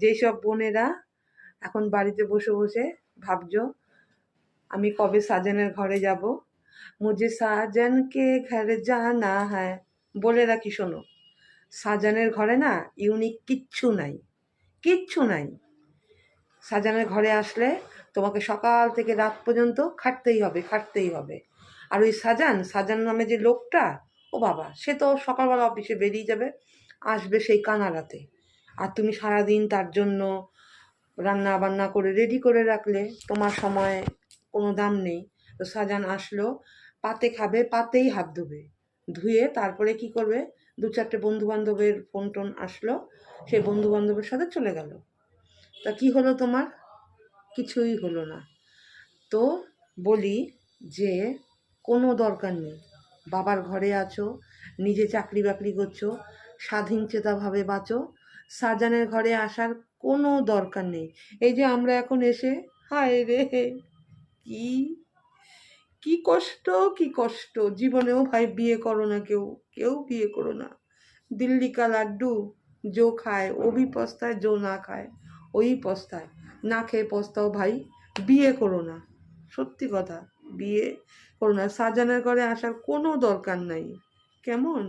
যেসব বোনেরা এখন বাড়িতে বসে বসে ভাবছো আমি কবে সাজানের ঘরে যাব, মুঝে সাজনকে ঘর জানা হ্যায়, বলে রাখি শোনো, সাজানের ঘরে না ইউনিক কিচ্ছু নাই, কিচ্ছু নাই। সাজানের ঘরে আসলে তোমাকে সকাল থেকে রাত পর্যন্ত খাটতেই হবে, খাটতেই হবে। আর ওই সাজান নামে যে লোকটা, ও বাবা, সে তো সকালবেলা অফিসে বেরিয়ে যাবে, আসবে সেই কানারাতে। আর তুমি সারাদিন তার জন্য রান্না বান্না করে রেডি করে রাখলে, তোমার সময় কোনো দাম নেই। তো সাজান আসলো, পাতে খাবে, পাতেই হাত ধুবে, ধুয়ে তারপরে কি করবে, দু চারটে বন্ধু বান্ধবের ফোন টোন আসলো, সেই বন্ধু বান্ধবের সাথে চলে গেল। তা কি হলো তোমার? কিছুই হলো না। তো বলি যে কোনো দরকার নেই, বাবার ঘরে আছো, নিজে চাকরি বাকরি করছো, স্বাধীনচেতাভাবে বাঁচো, সাজানের ঘরে আসার কোনো দরকার নেই। এই যে আমরা এখন এসে, হায় রে, কি কি কষ্ট, কি কষ্ট। জীবনেও ভাই বিয়ে করো না, কেউ কেউ বিয়ে করো না। দিল্লি কা লাড্ডু জো খায় ও ভি পস্তায়, জো না খায় ওই পস্তায়। না খেয়ে পস্তাও ভাই, বিয়ে করো না। সত্যি কথা, বিয়ে করো না, সাজানোর ঘরে আসার কোনো দরকার নাই। কেমন?